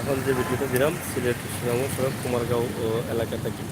এখন যে ভিডিওটা দিলাম সিলেট সুনামগঞ্জ সড়ক কুমারগাঁও এলাকা থেকে।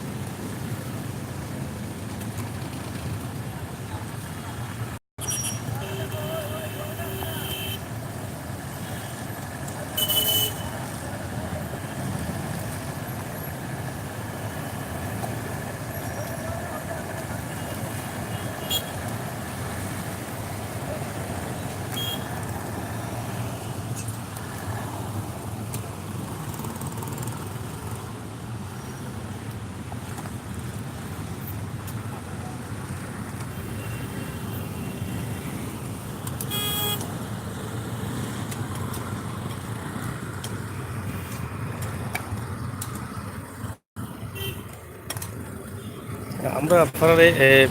আমরা আপনারা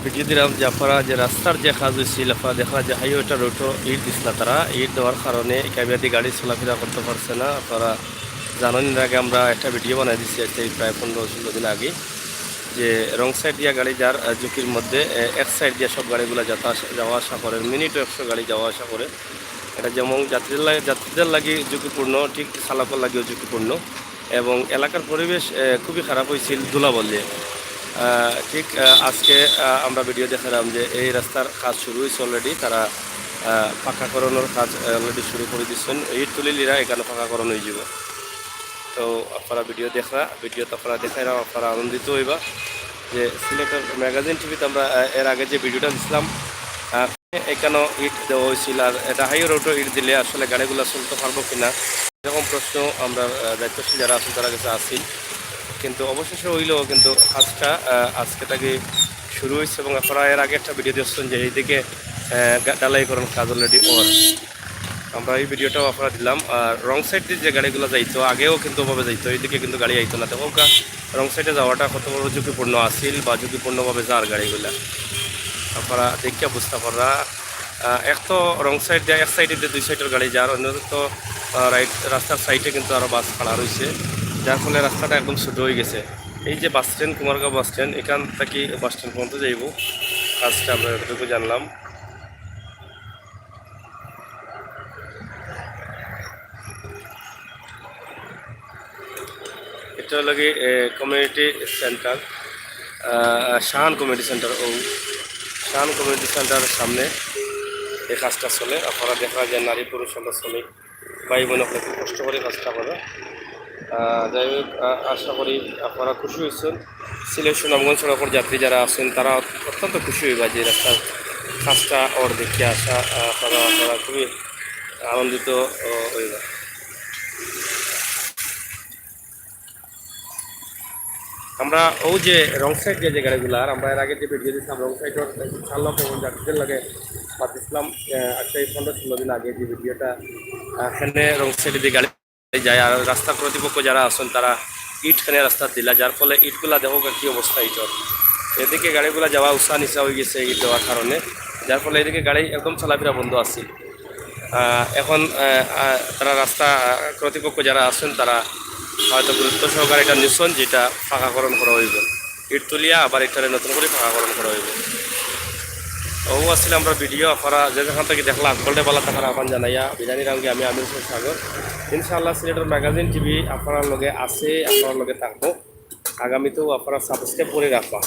ভিডিও দিলাম যে আপনারা যে রাস্তার যে কাজ হয়েছিল আপনারা দেখা যে হাইওয়েটা রোডও ইট দিছিল, তারা ইট দেওয়ার কারণে ক্যাবিয়াদি গাড়ি চলাফেরা করতে পারছে না। আপনারা জানেন, এর আগে আমরা একটা ভিডিও বানিয়ে দিচ্ছি প্রায় 15-16 দিন আগে, যে রং সাইড দিয়া গাড়ি যার ঝুঁকির মধ্যে এক সাইড দিয়ে সব গাড়িগুলো যাওয়া আসা করে, মিনিটও 100 গাড়ি যাওয়া আসা করে। এটা যেমন যাত্রীদের লাগে ঝুঁকিপূর্ণ, ঠিক চালকের লাগেও ঝুঁকিপূর্ণ, এবং এলাকার পরিবেশ খুবই খারাপ হয়েছিল ধুলাবালি দিয়ে। ঠিক আজকে আমরা ভিডিও দেখালাম যে এই রাস্তার কাজ শুরু হয়েছে অলরেডি, তারা পাকাকরণের কাজ অলরেডি শুরু করে দিচ্ছেন। ইট তুলিলিরা এখানে পাকাকরণ হয়ে যাব। তো আপনারা ভিডিও তো আপনারা দেখাইলাম, আপনারা আনন্দিত হইবা যে সিলেটের ম্যাগাজিন টিভিতে আমরা এর আগে যে ভিডিওটা দিচ্ছিলাম এখানেও ইট দেওয়া হয়েছিল, আর এটা হাই রোডও ইট দিলে আসলে গাড়িগুলো চলতে পারবো কিনা এরকম প্রশ্ন আমরা দায়িত্বশীল যারা আছেন তারা কাছে আসি। কিন্তু অবশেষে হইলেও কিন্তু কাজটা আজকে থেকে শুরু হয়েছে, এবং আপনারা এর আগে একটা ভিডিও দিচ্ছেন যে এইদিকে ডালাইকরণ কাজ অলরেডি ওর। আমরা এই ভিডিওটাও আপনারা দিলাম। আর রং সাইড দিয়ে যে গাড়িগুলো যাইতো আগেও কিন্তু ওভাবে যাইতো, এইদিকে কিন্তু গাড়ি আইতো না। তখন রং সাইডে যাওয়াটা কত বড় ঝুঁকিপূর্ণ আসিল বা ঝুঁকিপূর্ণভাবে যার গাড়িগুলা আপনারা দেখিয়া বুঝতে পারা। এক তো রং সাইড দিয়ে এক সাইডে দিয়ে দুই সাইডের গাড়ি যার, অন্য তো রাইট রাস্তার সাইডে কিন্তু আরও বাস খাড়া রয়েছে, যার ফলে রাস্তাটা একদম ছোটো হয়ে গেছে। এই যে bus stand Kumargaon bus stand, এখান থেকে বাস স্ট্যান্ড পর্যন্ত যাইব, কাজটা আমরা এতটুকু জানলাম। এটা হলো কি community centre, Shahan community centre, ও শাহান কমিউনিটি সেন্টারের সামনে এই কাজটা চলে। আপনারা দেখা যায় নারী পুরুষ আমরা চলে, ভাই বোন আপনার খুব কষ্ট করে কাজটা করে। যাই হোক, আশা করি আপনারা খুশি হয়েছেন। সিলেট সুনামগঞ্জ সড়কের যাত্রী যারা আছেন তারা অত্যন্ত খুশি হইবা যে রাস্তার কাজটা ওর দেখে আসা, আপনারা খুবই আনন্দিত হইবা। আমরা ও যে রং সাইড যে গাড়িগুলো, আর আমরা এর আগে যে ভিডিও দিচ্ছিলাম রং সাইডের ছাড়লাম এবং যাত্রীদের লাগে পাচ্ছিলাম একটা 15-16 দিন আগে যে ভিডিওটা, এখানে রং সাইডে যে গাড়ি যায় আর রাস্তার কর্তৃপক্ষ যারা আছেন তারা ইটখানে রাস্তা দিলা, যার ফলে ইটগুলা দেখো কী অবস্থা ইটর। এদিকে গাড়িগুলো যাওয়া উৎসাহ নিচা হয়ে গেছে ইট দেওয়ার কারণে, যার ফলে এদিকে গাড়ি একদম চলাফেরা বন্ধ আছে। এখন তারা রাস্তা কর্তৃপক্ষ যারা আছেন তারা হয়তো গুরুত্ব সহকারে এটা নিচ্ছেন, যেটা পাকাকরণ করা হইব, ইট তুলিয়া আবার এটারে নতুন করে পাকাকরণ করা হইব। ও আসলে আমরা ভিডিও আপনারা যেখান থেকে দেখলাম গোল্ডে পালা থাকার আহ্বান জানাইয়া বিধানী রাঙ্গি আমি আমির হোসেন সাগর। ইনশাআল্লাহ সিলেটের ম্যাগাজিন টিভি আপনার লগে আছে, আপনার লগে থাকবো, আগামীতেও আপনারা সাবস্ক্রাইব করে রাখবা।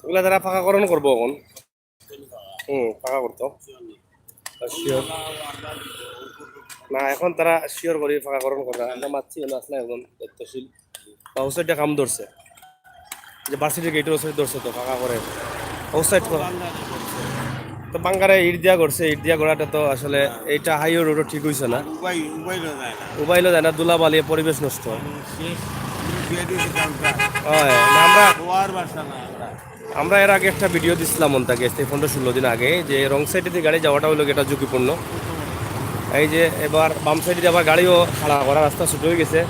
ওগুলা তারা পাকাকরণ করবো এখন, পাকা করতো শিওর না, এখন তারা শিওর করি পাকাকরণ করা। আমরা মাতছি আসলে একজন দায়িত্বশীল ওসাইডটা কাম ধরছে, যে বাসিটির গেটের ওসাইড ধরছে তো ফাঁকা করে ওসাইড করা। তো বাঙ্গারে ইট দিয়া করছে, ইট দিয়া করাটা তো আসলে এইটা হাইওয়ে রোডও ঠিক হয়েছে না, মোবাইলও যায় না, দুলা বালিয়ে পরিবেশ নষ্ট হয়। আমরা এর আগে একটা ভিডিও দিচ্ছিলাম মন থেকে 15-16 দিন আগে, যে রং সাইডে গাড়ি যাওয়াটা হলো এটা ঝুঁকিপূর্ণ। এই যে এবার বাম সাইডে আবার গাড়িও খাড়া করা, রাস্তা ছোট হয়ে গেছে।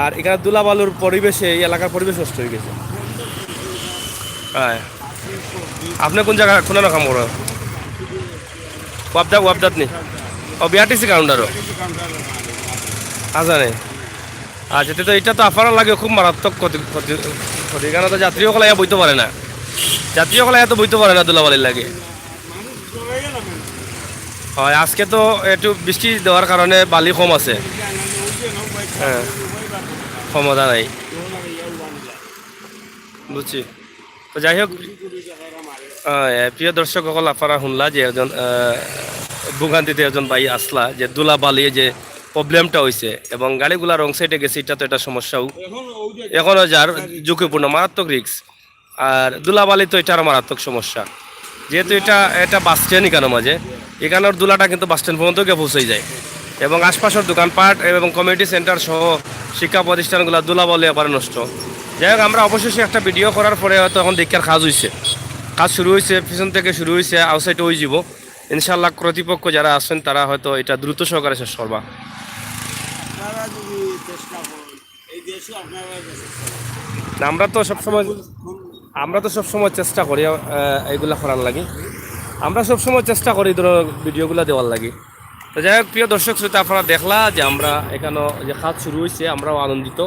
আর এখানে দুলাবালুর পরিবেশে এই এলাকার পরিবেশ নষ্ট হয়ে গেছে। হ্যাঁ, আপনি কোন জায়গা কোন রকম করো ওয়াবদাত নি? ও বিআরটিসি কাউন্টারও আচ্ছা নেই। আচ্ছা, তো এটা তো আপনার লাগে খুব মারাত্মক ক্ষতি ক্ষতি ক্ষতি, এখানে তো যাত্রীও কলাই বইতে পারে না, যাত্রীও কলাই এত বইতে পারে না দুলাবালির লাগে। হয়, আজকে তো একটু বৃষ্টি দেওয়ার কারণে বালি কম আছে। হ্যাঁ, ক্ষমতা নাই, বুঝছি। তো যাই হোক, প্রিয় দর্শক সকল, আপনারা শুনলা যে একজন ভোগান্তিতে একজন ভাই আসলা যে দুলা বালি যে প্রবলেমটা হয়েছে এবং গাড়িগুলা রং সাইডে গেছে, এটা তো একটা সমস্যাও এখনও যার ঝুঁকিপূর্ণ মারাত্মক রিক্স। আর দুলাবালি তো এটা আরও মারাত্মক সমস্যা, যেহেতু এটা এটা বাস স্ট্যান্ড এখানে মাঝে, এখানের দুলাটা কিন্তু বাস স্ট্যান্ড পর্যন্ত গিয়ে পৌঁছে যায় এবং আশপাশের দোকানপাট এবং কমিউনিটি সেন্টার সহ শিক্ষা প্রতিষ্ঠানগুলো দুলাবালি আবার নষ্ট। যাই হোক, আমরা অবশেষে একটা ভিডিও করার পরে হয়তো এখন দেখার কাজ হয়েছে, কাজ শুরু হয়েছে, পিছন থেকে শুরু হয়েছে, আউটসাইড হয়ে যাব ইনশাল্লাহ। কর্তৃপক্ষ যারা আছেন তারা হয়তো এটা দ্রুত সহকারে শেষ করবা। আমরা তো সবসময় চেষ্টা করি এইগুলা করার লাগি, আমরা সবসময় চেষ্টা করি ধরো ভিডিওগুলো দেওয়ার লাগি। তো যাই হোক, প্রিয় দর্শক শ্রোতা, আপনারা দেখলা যে আমরা এখানে যে কাজ শুরু হয়েছে, আমরাও আনন্দিত।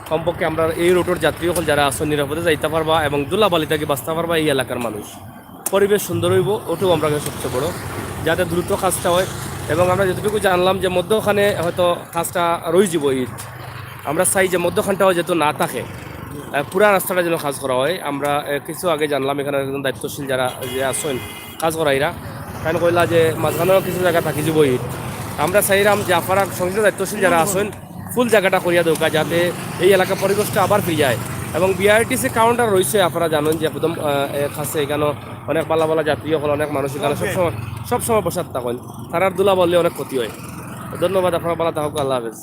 কমপক্ষে আমরা এই রোডের যাত্রী সকল যারা আছেন নিরাপদে যাইতে পারবা এবং দুলাবালি থেকে বাঁচতে পারবা এই এলাকার মানুষ। পরিবেশ সুন্দর হইব, ওটাও আমরা সবচেয়ে বড়, যাতে দ্রুত কাজটা হয়। এবং আমরা যতটুকু জানলাম যে মধ্যখানে হয়তো কাজটা রয়ে যাব ঈদ, আমরা চাই যে মধ্যখানটাও যেহেতু না থাকে, পুরা রাস্তাটা যেন কাজ করা হয়। আমরা কিছু আগে জানলাম এখানে একজন দায়িত্বশীল যারা যে আছেন কাজ করাইরা, কারণ কইলা যে মাঝখানেও কিছু জায়গা থাকি যাব ঈদ। আমরা চাইলাম যে আপনারা সংশ্লিষ্ট দায়িত্বশীল যারা আছেন ফুল জায়গাটা করিয়া দৌকা, যাতে এই এলাকা পরিবেশটা আবার ফিরে যায়। এবং বিআরটিসি কাউন্টার রয়েছে, আপনারা জানেন যে একদম কাছে, এখানে অনেক পালা পালা যাত্রী হল, অনেক মানুষ এখানে সবসময় বসার থাকেন, তারার দুলা বললে অনেক ক্ষতি হয়। ধন্যবাদ, আপনারা পালা থাকুক, আল্লাহ হাফেজ।